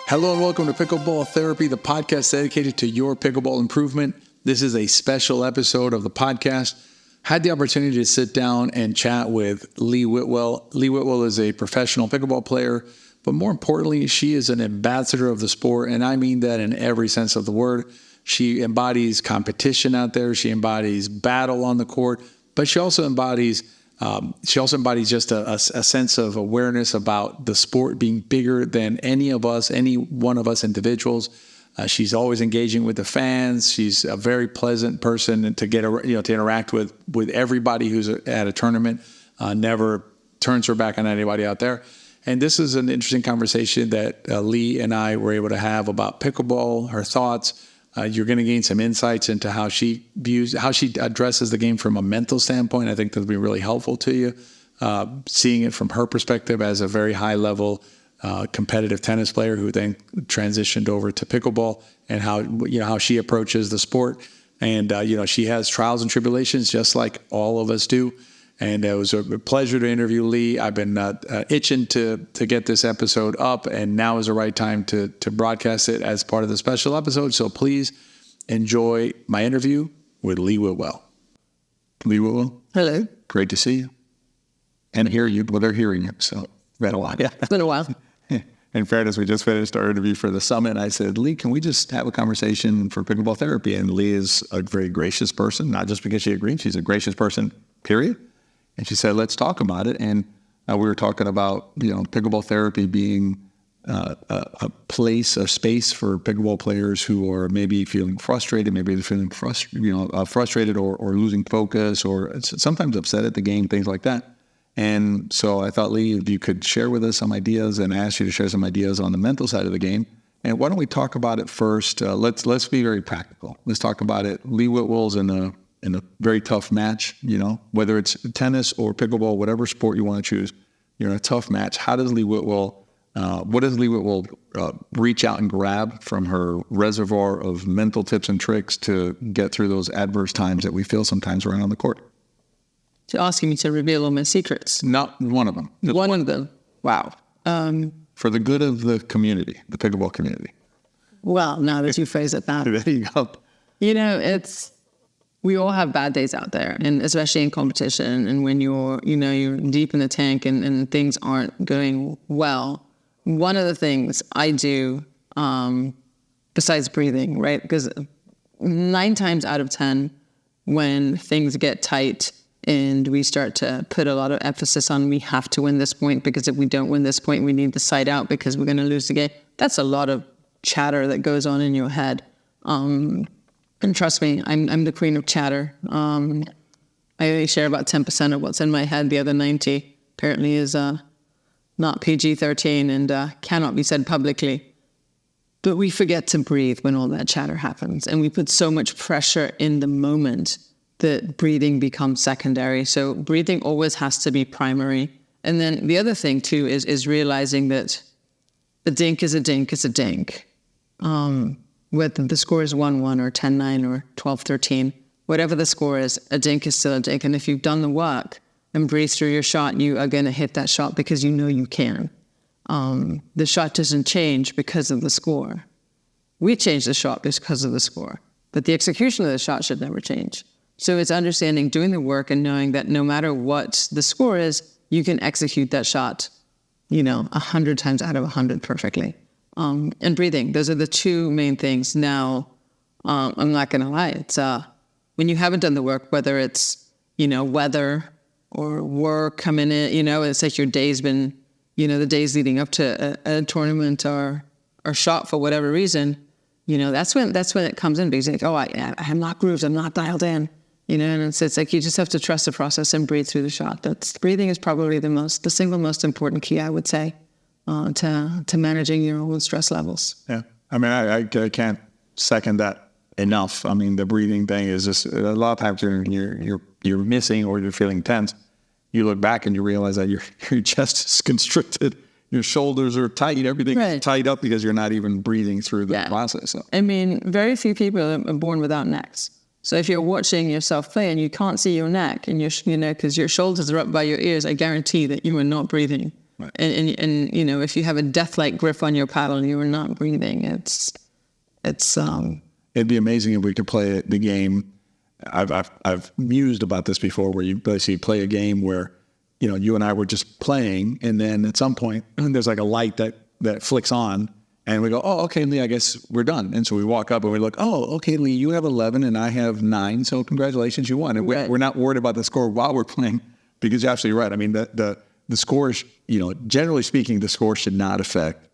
Hello and welcome to Pickleball Therapy, the podcast dedicated to your pickleball improvement. This is a special episode of the podcast. Had the opportunity to sit down and chat with Lee Whitwell. Lee Whitwell is a professional pickleball player, but more importantly, she is an ambassador of the sport, and I mean that in every sense of the word. She embodies competition out there. She embodies battle on the court, but she also embodies just a sense of awareness about the sport being bigger than any one of us individuals. She's always engaging with the fans. She's a very pleasant person to to interact with everybody who's at a tournament. Never turns her back on anybody out there. And this is an interesting conversation that Lee and I were able to have about pickleball, her thoughts. You're going to gain some insights into how she addresses the game from a mental standpoint. I think that'll be really helpful to you. Seeing it from her perspective as a very high level competitive tennis player who then transitioned over to pickleball, and how she approaches the sport. And she has trials and tribulations just like all of us do. And it was a pleasure to interview Lee. I've been itching to get this episode up, and now is the right time to broadcast it as part of the special episode. So please enjoy my interview with Lee Whitwell. Lee Whitwell. Hello. Great to see you and hear you. Well, they're hearing you, so it's been a while. Yeah, it's been a while. In fairness, we just finished our interview for the summit. I said, Lee, can we just have a conversation for pickleball therapy? And Lee is a very gracious person, not just because she agreed. She's a gracious person, period. And she said, let's talk about it. And we were talking about, pickleball therapy being a place, a space for pickleball players who are maybe feeling frustrated, maybe they're feeling frustrated or losing focus or sometimes upset at the game, things like that. And so I thought, Lee, if you could share with us some ideas, and ask you to share some ideas on the mental side of the game. And why don't we talk about it first? Let's be very practical. Let's talk about it. Lee Whitwell's in a very tough match, whether it's tennis or pickleball, whatever sport you want to choose, you're in a tough match. How does Lee Whitwell, reach out and grab from her reservoir of mental tips and tricks to get through those adverse times that we feel sometimes around on the court? To asking me to reveal all my secrets. Not one of them. One of them. Wow. For the good of the community, the pickleball community. Well, now that you phrase it that. There you go. We all have bad days out there, and especially in competition, and when you're deep in the tank and things aren't going well. One of the things I do, besides breathing, right? Because 9 times out of 10, when things get tight and we start to put a lot of emphasis on we have to win this point, because if we don't win this point, we need to side out because we're going to lose the game. That's a lot of chatter that goes on in your head. And trust me, I'm the queen of chatter. I only share about 10% of what's in my head. The other 90 apparently is not PG-13 and cannot be said publicly. But we forget to breathe when all that chatter happens. And we put so much pressure in the moment that breathing becomes secondary. So breathing always has to be primary. And then the other thing, too, is realizing that a dink is a dink is a dink. Whether the score is 1-1 or 10-9 or 12-13, whatever the score is, a dink is still a dink. And if you've done the work and breathe through your shot, you are going to hit that shot because you know you can. The shot doesn't change because of the score. We change the shot because of the score. But the execution of the shot should never change. So it's understanding, doing the work, and knowing that no matter what the score is, you can execute that shot, 100 times out of 100 perfectly. And breathing. Those are the two main things. Now, I'm not going to lie. It's when you haven't done the work, whether it's, weather or work coming in, it's like your day's been, the days leading up to a tournament or shot for whatever reason, that's when it comes in, because I'm not grooved, I'm not dialed in, and it's like you just have to trust the process and breathe through the shot. Breathing is probably the single most important key, I would say. To managing your own stress levels. Yeah. I mean, I can't second that enough. I mean, the breathing thing is just, a lot of times you're missing or you're feeling tense. You look back and you realize that your chest is constricted, your shoulders are tight, everything's tied up because you're not even breathing through the process. So. I mean, very few people are born without necks. So if you're watching yourself play and you can't see your neck and because your shoulders are up by your ears, I guarantee that you are not breathing. Right. And you know, if you have a death-like grip on your paddle, you are not breathing. It's It'd be amazing if we could play the game. I've mused about this before, where you basically play a game where, you know, you and I were just playing, and then at some point there's like a light that flicks on, and we go, oh, okay, Lee, I guess we're done. And so we walk up and we look, oh, okay, Lee, you have 11 and I have 9, so congratulations, you won. And Right. we're not worried about the score while we're playing, because you're absolutely right. I mean, the scores, you know, generally speaking, the score should not affect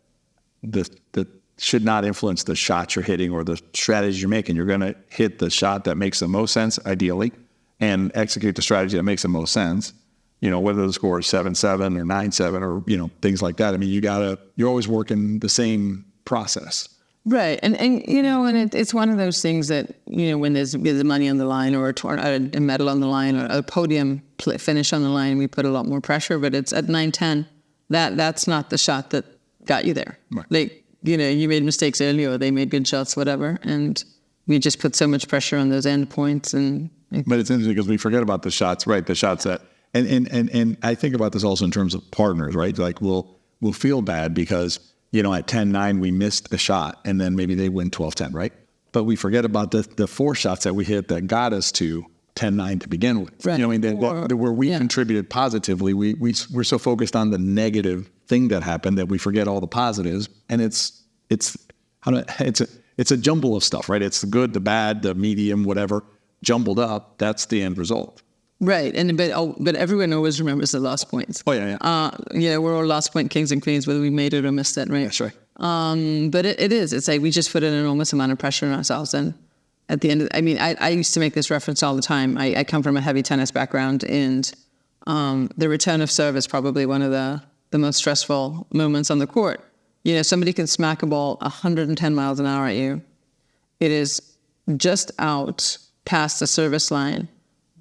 should not influence the shots you're hitting or the strategies you're making. You're going to hit the shot that makes the most sense, ideally, and execute the strategy that makes the most sense. You know, whether the score is 7-7 or 9-7 or, you know, things like that. I mean, you're always working the same process. right. And you know, and it's one of those things that, you know, when there's money on the line or a medal on the line or a podium finish on the line, we put a lot more pressure. But it's at 9-10, that's not the shot that got you there. Right. Like, you know, you made mistakes earlier, or they made good shots, whatever, and we just put so much pressure on those end points. But it's interesting because we forget about the shots, right? The shots that, and I think about this also in terms of partners, right? Like we'll feel bad because, you know, at 10-9 we missed a shot, and then maybe they win 12-10, right? But we forget about the 4 shots that we hit that got us to 10-9 to begin with. Right. You know, I mean, where we contributed positively, we're so focused on the negative thing that happened that we forget all the positives, and it's a jumble of stuff, right? It's the good, the bad, the medium, whatever, jumbled up. That's the end result. Right, but everyone always remembers the lost points. Oh yeah. Yeah, we're all lost point kings and queens, whether we made it or missed it, right? That's right. But it's like we just put an enormous amount of pressure on ourselves, and at the end, I used to make this reference all the time. I come from a heavy tennis background, and the return of serve is probably one of the most stressful moments on the court. You know, somebody can smack a ball 110 miles an hour at you. It is just out past the service line.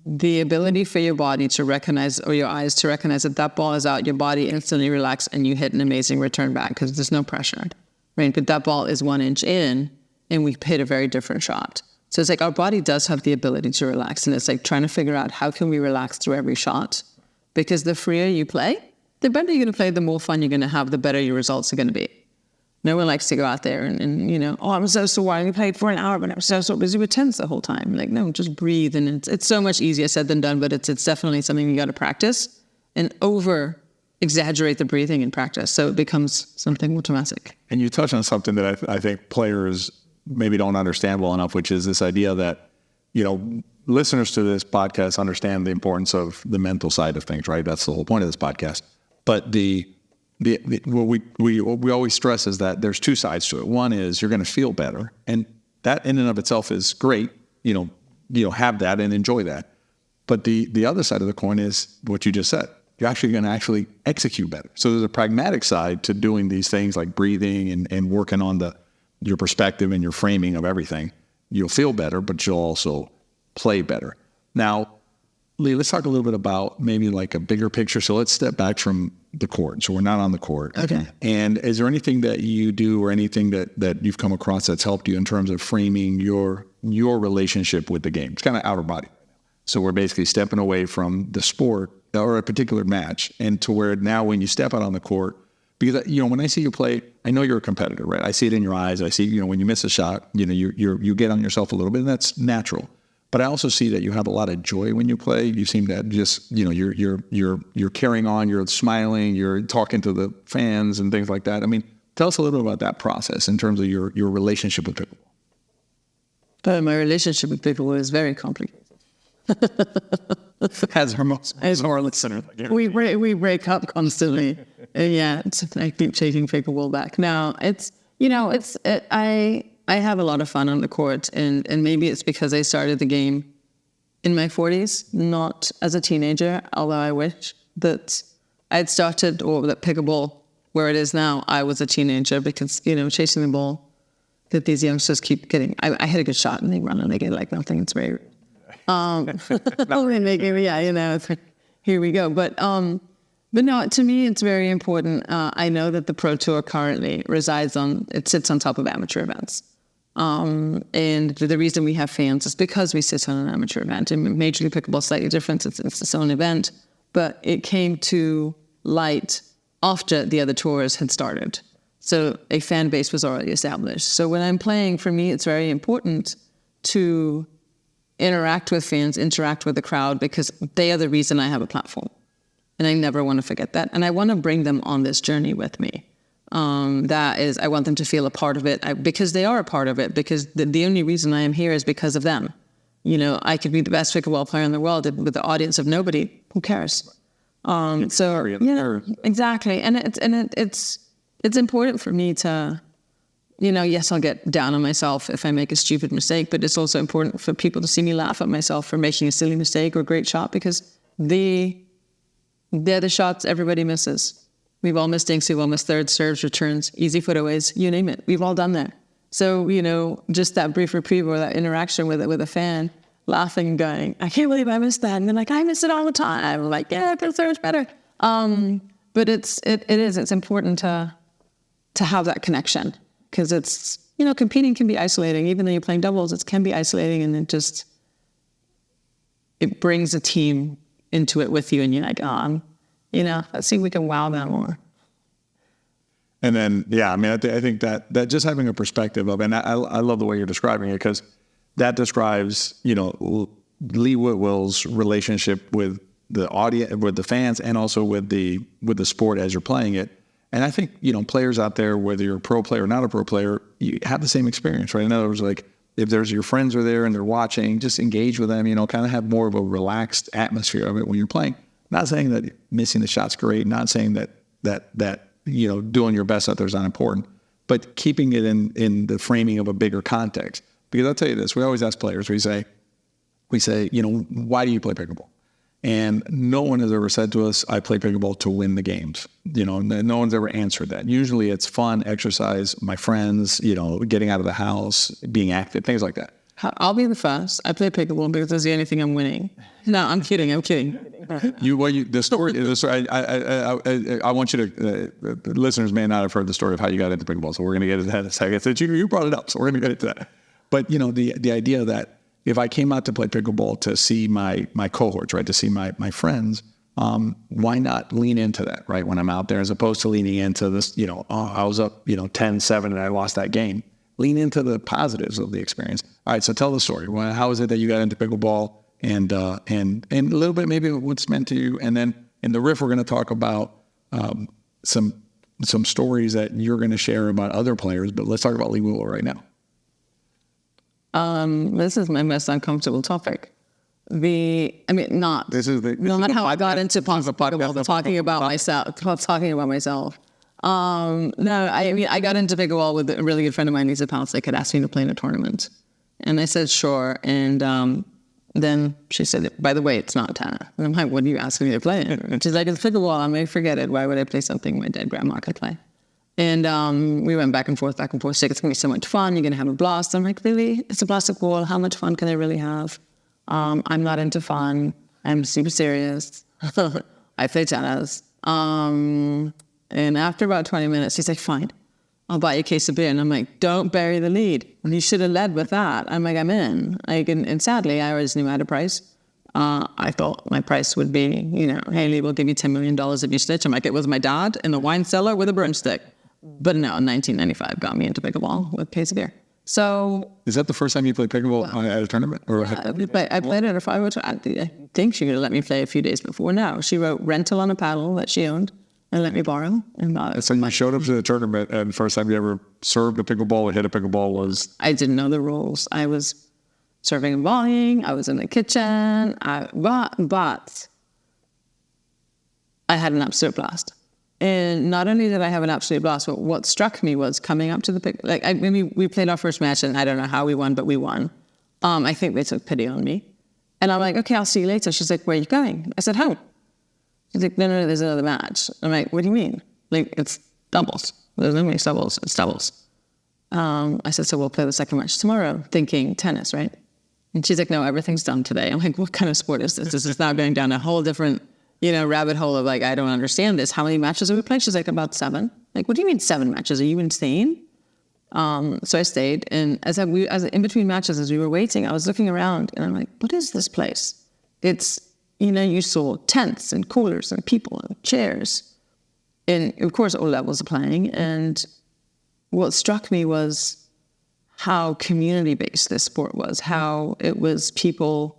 The ability for your body to recognize, or your eyes to recognize that ball is out, your body instantly relaxes and you hit an amazing return back because there's no pressure, right? But that ball is 1 inch in and we hit a very different shot. So it's like our body does have the ability to relax, and it's like trying to figure out how can we relax through every shot, because the freer you play, the better you're going to play, the more fun you're going to have, the better your results are going to be. No one likes to go out there and you know, oh, I'm so sore. I only played for an hour, but I'm so busy with tennis the whole time. Like, no, just breathe. And it's so much easier said than done, but it's definitely something you got to practice and over-exaggerate the breathing in practice, so it becomes something automatic. And you touch on something that I think players maybe don't understand well enough, which is this idea that, you know, listeners to this podcast understand the importance of the mental side of things, right? That's the whole point of this podcast. But what we always stress is that there's 2 sides to it. One is you're going to feel better, and that in and of itself is great. You know, have that and enjoy that. But the other side of the coin is what you just said. You're actually going to execute better. So there's a pragmatic side to doing these things like breathing and working on your perspective and your framing of everything. You'll feel better, but you'll also play better. Now, Lee, let's talk a little bit about maybe like a bigger picture. So let's step back from the court. So we're not on the court. Okay. And is there anything that you do or anything that you've come across that's helped you in terms of framing your relationship with the game? It's kind of outer body. So we're basically stepping away from the sport or a particular match, and to where now when you step out on the court, because, you know, when I see you play, I know you're a competitor, right? I see it in your eyes. I see, you know, when you miss a shot, you know, you get on yourself a little bit, and that's natural. But I also see that you have a lot of joy when you play. You seem to just, you know, you're carrying on, you're smiling, you're talking to the fans and things like that. I mean, tell us a little bit about that process in terms of your relationship with pickleball. But my relationship with pickleball is very complicated. As our listeners. We break up constantly. Yeah, I keep taking pickleball back. Now I have a lot of fun on the court, and maybe it's because I started the game in my 40s, not as a teenager, although I wish that I'd started, or that pickleball, where it is now, I was a teenager, because, you know, chasing the ball that these youngsters keep getting. I hit a good shot and they run and they get like nothing. It's very it's like, here we go. But no, to me, it's very important. I know that the Pro Tour currently sits on top of amateur events. And the reason we have fans is because we sit on an amateur event. And Major League Pickleball is slightly different. It's its own event. But it came to light after the other tours had started. So a fan base was already established. So when I'm playing, for me, it's very important to interact with fans, interact with the crowd, because they are the reason I have a platform. And I never want to forget that. And I want to bring them on this journey with me. That is, I want them to feel a part of it because they are a part of it, because the only reason I am here is because of them. You know, I could be the best pickleball player in the world with the audience of nobody. Who cares? So, yeah, exactly. And it's important for me to, you know, yes, I'll get down on myself if I make a stupid mistake, but it's also important for people to see me laugh at myself for making a silly mistake or a great shot, because they're the shots everybody misses. We've all missed dinks, we've all missed thirds, serves, returns, easy foot-aways, you name it. We've all done that. So, you know, just that brief reprieve or that interaction with a fan, laughing and going, I can't believe I missed that. And they're like, I miss it all the time. I'm like, yeah, I feel so much better. But it's important to have that connection, because it's, you know, competing can be isolating. Even though you're playing doubles, it can be isolating, and it brings a team into it with you, and you're like, you know, let's see if we can wow them more. And then, yeah, I mean, I think that just having a perspective of, and I love the way you're describing it, because that describes, you know, Lee Whitwell's relationship with the audience, with the fans, and also with the sport as you're playing it. And I think, you know, players out there, whether you're a pro player or not a pro player, you have the same experience, right? In other words, like, if there's your friends are there and they're watching, just engage with them, you know, kind of have more of a relaxed atmosphere of it when you're playing. Not saying that missing the shot's great, not saying that you know, doing your best out there is not important, but keeping it in the framing of a bigger context. Because I'll tell you this, we always ask players, we say, you know, why do you play pickleball? And no one has ever said to us, I play pickleball to win the games. You know, no one's ever answered that. Usually it's fun, exercise, my friends, you know, getting out of the house, being active, things like that. I'll be the first. I play pickleball because it's the only thing I'm winning. No, I'm kidding. The story. I want you to. The listeners may not have heard the story of how you got into pickleball, so we're going to get into that in a second. So you brought it up, so we're going to get into that. But you know, the idea that if I came out to play pickleball to see my cohorts, right, to see my friends, why not lean into that, right, when I'm out there, as opposed to leaning into this, you know, I was up, you know, 10-7 and I lost that game. Lean into the positives of the experience. All right, so tell the story. How is it that you got into pickleball, and a little bit maybe what's meant to you, and then in the Riff we're going to talk about some stories that you're going to share about other players. But let's talk about Lee Whitwell right now. This is my most uncomfortable topic. Not how I got into pickleball, talking about myself. I got into pickleball with a really good friend of mine, Lisa Pounce. They could ask me to play in a tournament. And I said, sure. And then she said, by the way, it's not tennis. And I'm like, what are you asking me to play in? And she's like, it's pickleball. I may forget it. Why would I play something my dead grandma could play? And we went back and forth. She's like, it's going to be so much fun. You're going to have a blast. I'm like, really? It's a plastic ball. How much fun can I really have? I'm not into fun. I'm super serious. I play tennis. And after about 20 minutes, he's like, fine, I'll buy you a case of beer. And I'm like, don't bury the lead. And you should have led with that. I'm like, I'm in. And sadly, I always knew I had a price. I thought my price would be, you know, Haley will give you $10 million if you stitch. I'm like, it was my dad in the wine cellar with a broomstick. But no, 1995 got me into pickleball with a case of beer. So, is that the first time you played pickleball at a tournament? Or I played at a 502. I think she could have let me play a few days before. No, she wrote rental on a paddle that she owned and let me borrow. And so you showed up to the tournament, and the first time you ever served a pickleball or hit a pickleball was? I didn't know the rules. I was serving and volleying. I was in the kitchen. But I had an absolute blast. And not only did I have an absolute blast, but what struck me was coming up to the we played our first match, and I don't know how we won, but we won. I think they took pity on me. And I'm like, okay, I'll see you later. She's like, where are you going? I said, home. She's like, no, there's another match. I'm like, what do you mean? Like, it's doubles. There's no mixed doubles. It's doubles. I said, so we'll play the second match tomorrow, thinking tennis, right? And she's like, no, everything's done today. I'm like, what kind of sport is this? This is now going down a whole different, rabbit hole of like, I don't understand this. How many matches have we played? She's like, about 7. Like, what do you mean 7 matches? Are you insane? So I stayed, and as in between matches, as we were waiting, I was looking around, and I'm like, what is this place? It's, you saw tents and coolers and people and chairs. and of course all levels of playing. And what struck me was how community-based this sport was, how it was people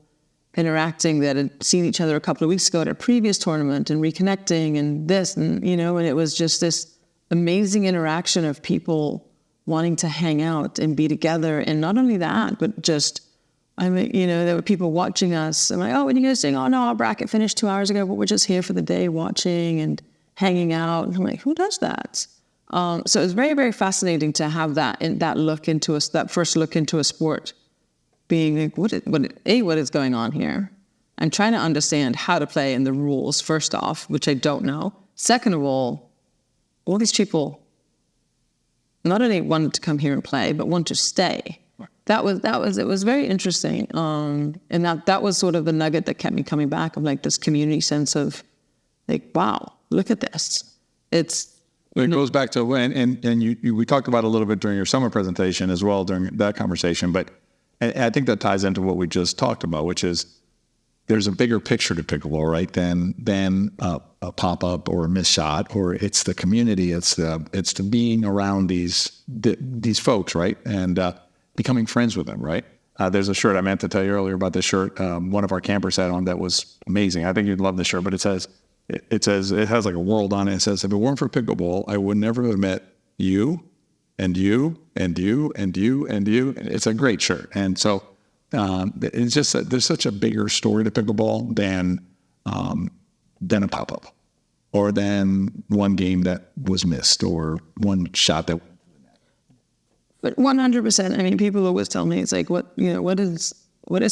interacting that had seen each other a couple of weeks ago at a previous tournament and reconnecting and this, and, you know, and it was just this amazing interaction of people wanting to hang out and be together. And not only that, but just, I mean, you know, there were people watching us. I'm like, oh, what are you guys doing? Oh, no, our bracket finished 2 hours ago, but we're just here for the day watching and hanging out. And I'm like, who does that? So it was very, very fascinating to have that first look into a sport, being like, what is going on here? And trying to understand how to play and the rules, first off, which I don't know. Second of all these people not only wanted to come here and play, but want to stay. It was very interesting. And that was sort of the nugget that kept me coming back, of like this community sense of like, wow, look at this. It goes back to when, and we talked about it a little bit during your summer presentation as well during that conversation, but I think that ties into what we just talked about, which is there's a bigger picture to pickleball, right? Than a pop-up or a missed shot, or it's the community, it's the being around these folks, right? And becoming friends with them, right? There's a shirt I meant to tell you earlier about this shirt. One of our campers had on that was amazing. I think you'd love this shirt, but it says it has like a world on it. It says, if it weren't for pickleball, I would never have met you and you and you and you and you. It's a great shirt. And so it's just that there's such a bigger story to pickleball than a pop-up, or than one game that was missed, or one shot that. But 100%. I mean, people always tell me, it's like, what is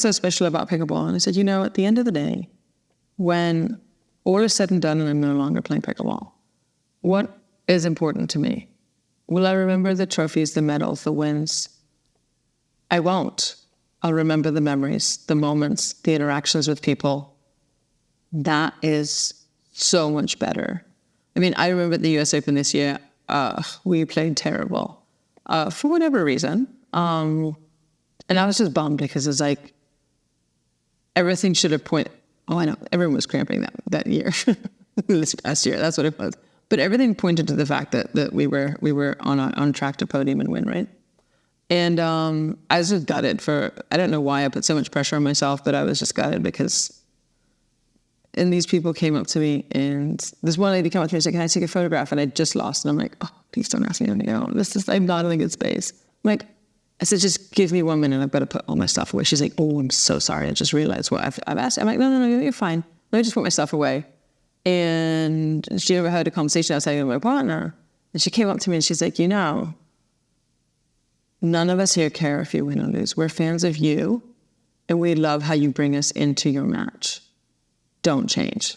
so special about pickleball? And I said, at the end of the day, when all is said and done and I'm no longer playing pickleball, what is important to me? Will I remember the trophies, the medals, the wins? I won't. I'll remember the memories, the moments, the interactions with people. That is so much better. I mean, I remember at the US Open this year, we played terrible for whatever reason. And I was just bummed, because it's like everything should have pointed. Oh, I know. Everyone was cramping that year, this past year. That's what it was. But everything pointed to the fact that we were on track to podium and win, right? And I was just gutted I don't know why I put so much pressure on myself, but I was just gutted and these people came up to me, and this one lady came up to me and said, can I take a photograph? And I just lost. And I'm like, oh, please don't ask me to go. I'm not in a good space. I said, just give me 1 minute. I've got to put all my stuff away. She's like, oh, I'm so sorry. I just realized what I've asked. I'm like, no, you're fine. Let me just put my stuff away. And she overheard a conversation I was having with my partner. And she came up to me and she's like, none of us here care if you win or lose. We're fans of you, and we love how you bring us into your match. Don't change.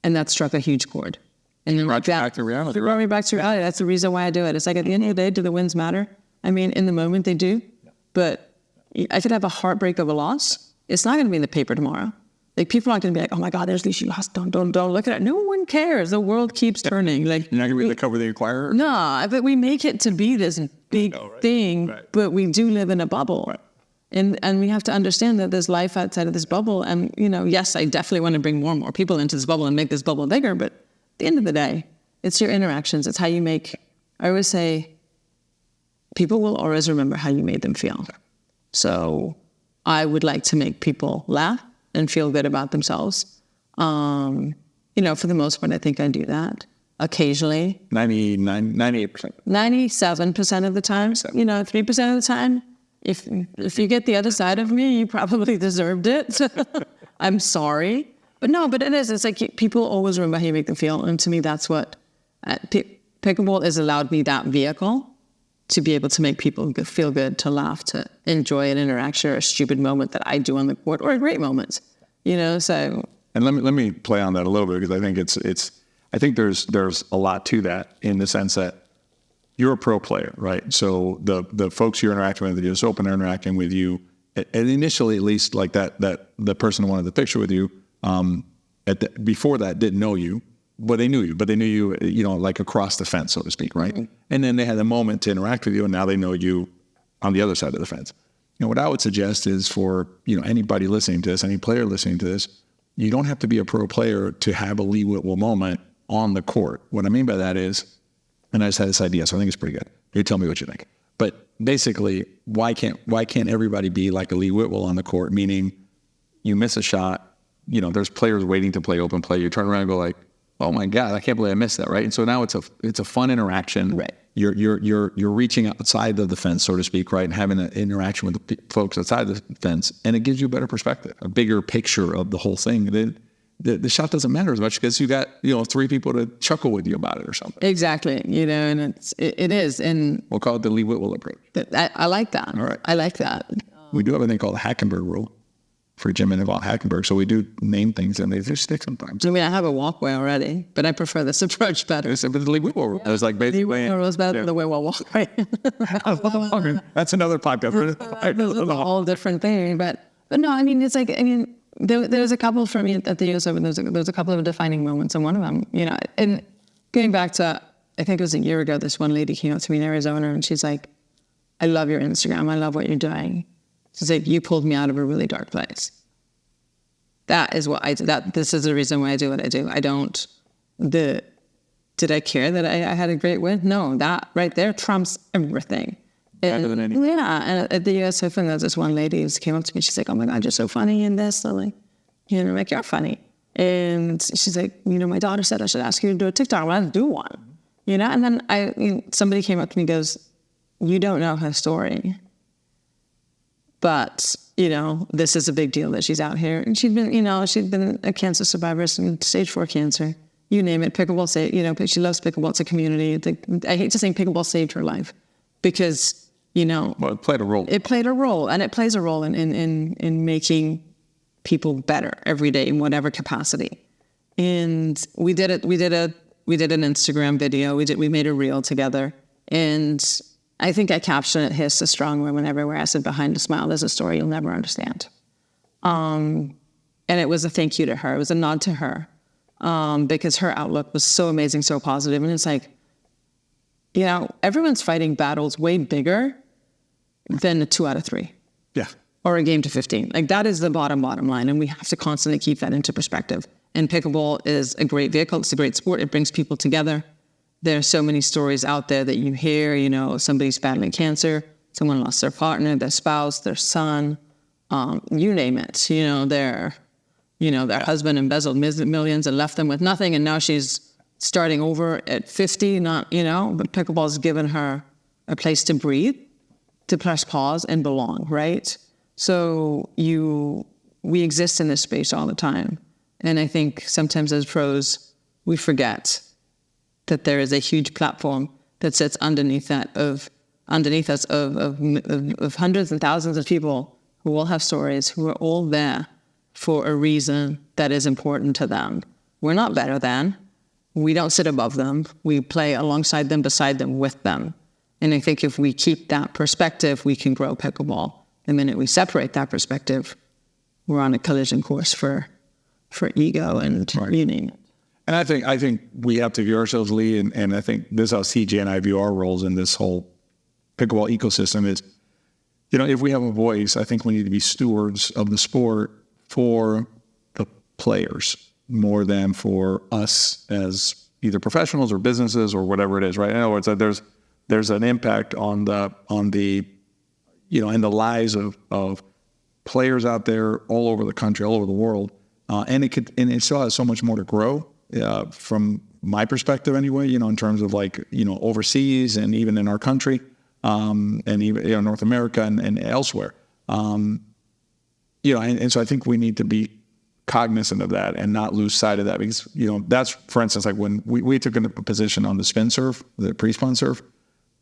And that struck a huge chord. And then back to reality. It brought me back to reality. That's the reason why I do it. It's like, at the end of the day, do the wins matter? I mean, in the moment they do. But I could have a heartbreak of a loss. It's not going to be in the paper tomorrow. Like, people aren't going to be like, oh my God, there's Lee, she lost. Don't look at it. No one cares. The world keeps turning. Like, you're not going to be the cover of the Inquirer? No, but we make it to be this big thing, right. But we do live in a bubble. Right. And we have to understand that there's life outside of this bubble. And, yes, I definitely want to bring more and more people into this bubble and make this bubble bigger. But at the end of the day, it's your interactions. It's how you make, I always say, people will always remember how you made them feel. So I would like to make people laugh and feel good about themselves. For the most part, I think I do that. Occasionally. 98%. 97% of the time. 3% of the time. If you get the other side of me, you probably deserved it. I'm sorry. But it is. It's like people always remember how you make them feel. And to me, that's what pickleball has allowed me, that vehicle, to be able to make people feel good, to laugh, to enjoy an interaction or a stupid moment that I do on the court, or a great moment, so. And let me play on that a little bit, because I think I think there's a lot to that, in the sense that you're a pro player, right? So the folks you're interacting with, the US Open are interacting with you, and initially, at least, like that the person who wanted the picture with you, before that, didn't know you. But they knew you, like across the fence, so to speak, right? Mm-hmm. And then they had a moment to interact with you, and now they know you on the other side of the fence. What I would suggest is, for anybody listening to this, any player listening to this, you don't have to be a pro player to have a Lee Whitwell moment on the court. What I mean by that is, and I just had this idea, so I think it's pretty good. You tell me what you think. But basically, why can't everybody be like a Lee Whitwell on the court? Meaning, you miss a shot, there's players waiting to play open play. You turn around and go like, "Oh my God, I can't believe I missed that!" Right? And so now it's a fun interaction. Right. You're reaching outside of the fence, so to speak, right, and having an interaction with the folks outside the fence, and it gives you a better perspective, a bigger picture of the whole thing. The shot doesn't matter as much because you got 3 people to chuckle with you about it or something. Exactly, and it is, and we'll call it the Lee Whitwell approach. I like that. All right, I like that. We do have a thing called the Hackenberg rule for Jim and Yvonne Hackenberg, so we do name things and they just stick sometimes. I mean, I have a walkway already, but I prefer this approach better. It's the Lee Whitwell rule. It was like basically Lee Whitwell rule is better than the Whitwell walkway. That's another podcast. It's a whole different thing, but no, I mean, it's like, there's a couple for me at the US Open. There's a couple of defining moments, and one of them, and going back to, I think it was a year ago, this one lady came up to me in Arizona, and she's like, "I love your Instagram. I love what you're doing." She's like, "You pulled me out of a really dark place." That is what I do. This is the reason why I do what I do. Did I care that I had a great win? No, that right there trumps everything. Better than anything. Yeah, and at the US Open, there's this one lady who came up to me. She's like, "Oh my God, you're so funny in this." I'm like, I'm like, "You're funny." And she's like, "My daughter said I should ask you to do a TikTok. Well, I'll do one." And then somebody came up to me and goes, "You don't know her story. But, this is a big deal that she's out here." And she'd been a cancer survivor, some stage 4 cancer, you name it. Pickleball saved, she loves pickleball. It's a community. I hate to say pickleball saved her life because, well, it played a role. It played a role, and it plays a role in making people better every day in whatever capacity. And we did an Instagram video. We made a reel together, and I think I captioned it, "Hiss, a strong woman everywhere." I said, "Behind a smile, there's a story you'll never understand." And it was a thank you to her. It was a nod to her because her outlook was so amazing, so positive. And it's like, everyone's fighting battles way bigger than a 2 out of 3. Yeah. Or a game to 15. Like, that is the bottom line. And we have to constantly keep that into perspective. And pickleball is a great vehicle. It's a great sport. It brings people together. There are so many stories out there that you hear, somebody's battling cancer, someone lost their partner, their spouse, their son, you name it. Their husband embezzled millions and left them with nothing, and now she's starting over at 50, but pickleball's given her a place to breathe, to press pause and belong, right? So we exist in this space all the time. And I think sometimes as pros, we forget that there is a huge platform that sits underneath us of hundreds and thousands of people who all have stories, who are all there for a reason that is important to them. We're not better than. We don't sit above them. We play alongside them, beside them, with them. And I think if we keep that perspective, we can grow pickleball. The minute we separate that perspective, we're on a collision course for ego and you name it. And I think we have to view ourselves, Lee, and I think this is how CJ and I view our roles in this whole pickleball ecosystem is, if we have a voice, I think we need to be stewards of the sport for the players more than for us as either professionals or businesses or whatever it is, right? In other words, there's an impact on the in the lives of players out there all over the country, all over the world, and it still has so much more to grow. From my perspective anyway, in terms of overseas and even in our country, and even North America and elsewhere. And so I think we need to be cognizant of that and not lose sight of that because, that's, for instance, like when we took a position on the spin serve, the pre-spun serve,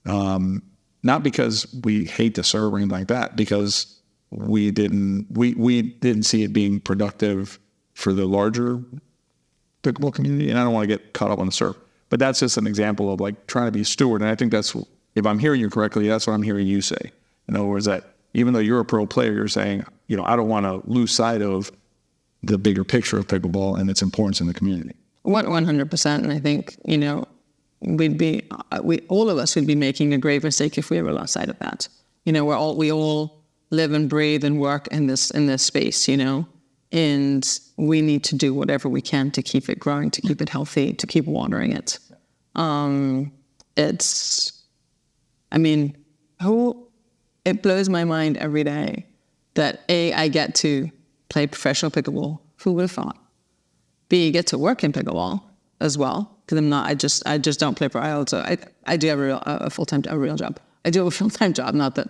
not because we hate the serve or anything like that, because we didn't see it being productive for the larger pickleball community, and I don't want to get caught up on the serve. But that's just an example of trying to be a steward, and I think that's, if I'm hearing you correctly, that's what I'm hearing you say. In other words, that even though you're a pro player, you're saying, I don't want to lose sight of the bigger picture of pickleball and its importance in the community. 100%, and I think, all of us would be making a grave mistake if we ever lost sight of that. We all live and breathe and work in this space, and we need to do whatever we can to keep it growing, to keep it healthy, to keep watering it. It blows my mind every day that I get to play professional pickleball. Who would have thought? B, get to work in pickleball as well, because I just don't play I do have a full-time, a real job. I do have a full-time job, not that,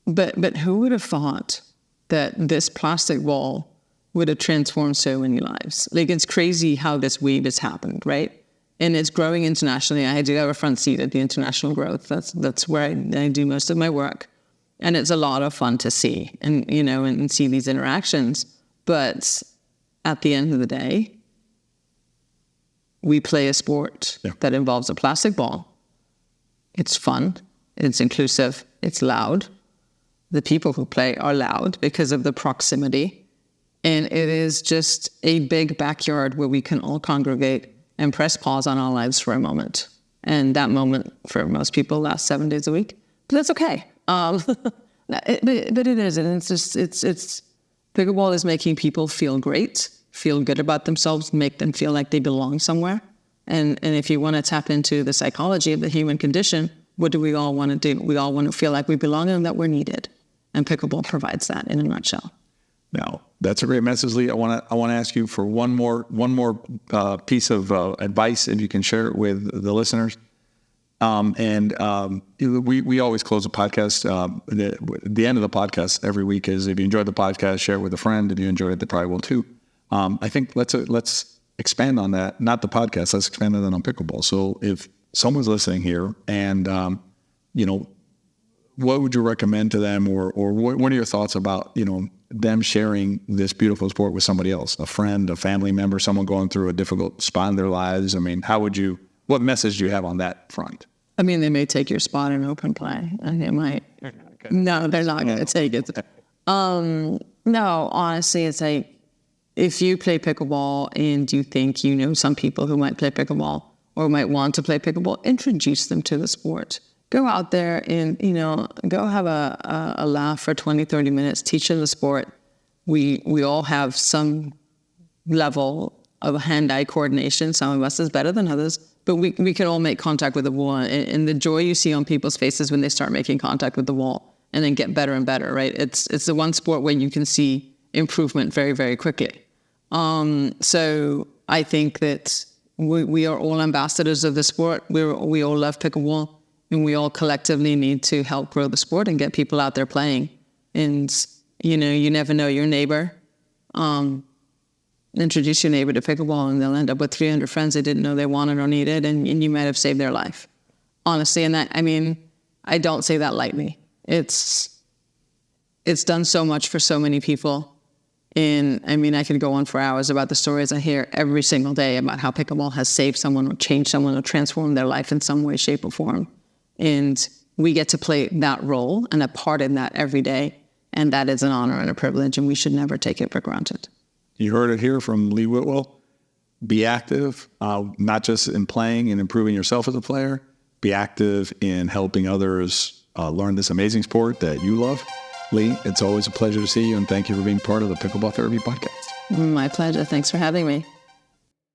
but who would have thought that this plastic ball would have transformed so many lives? Like, it's crazy how this wave has happened, right? And it's growing internationally. I do have a front seat at the international growth. That's where I do most of my work. And it's a lot of fun to see and see these interactions. But at the end of the day, we play a sport that involves a plastic ball. It's fun. It's inclusive. It's loud. The people who play are loud because of the proximity. And it is just a big backyard where we can all congregate and press pause on our lives for a moment. And that moment, for most people, lasts 7 days a week. But that's okay. But it is. And it's pickleball is making people feel great, feel good about themselves, make them feel like they belong somewhere. And if you want to tap into the psychology of the human condition, what do we all want to do? We all want to feel like we belong and that we're needed. And pickleball provides that in a nutshell. Now, that's a great message, Lee. I want to ask you for one more piece of advice, if you can share it with the listeners. We always close the podcast. The end of the podcast every week is, if you enjoyed the podcast, share it with a friend. If you enjoyed it, they probably will too. I think let's expand on that. Not the podcast. Let's expand on that on pickleball. So if someone's listening here, and what would you recommend to them, or what are your thoughts about them sharing this beautiful sport with somebody else, a friend, a family member, someone going through a difficult spot in their lives? I mean, what message do you have on that front? I mean, they may take your spot in open play. And they might. No, they're not going to take it. No, honestly, it's like, if you play pickleball and you think some people who might play pickleball or might want to play pickleball, introduce them to the sport. Go out there and, go have a laugh for 20, 30 minutes, teach them the sport. We all have some level of hand-eye coordination. Some of us is better than others, but we can all make contact with the ball. And the joy you see on people's faces when they start making contact with the wall and then get better and better, right? It's the one sport where you can see improvement very, very quickly. So I think that we are all ambassadors of the sport. We all love pickleball. And we all collectively need to help grow the sport and get people out there playing. And, you never know your neighbor. Introduce your neighbor to pickleball and they'll end up with 300 friends they didn't know they wanted or needed, and you might have saved their life. Honestly, and I don't say that lightly. It's done so much for so many people. And I could go on for hours about the stories I hear every single day about how pickleball has saved someone or changed someone or transformed their life in some way, shape, or form. And we get to play that role and a part in that every day. And that is an honor and a privilege, and we should never take it for granted. You heard it here from Lee Whitwell. Be active, not just in playing and improving yourself as a player. Be active in helping others learn this amazing sport that you love. Lee, it's always a pleasure to see you, and thank you for being part of the Pickleball Therapy Podcast. My pleasure. Thanks for having me.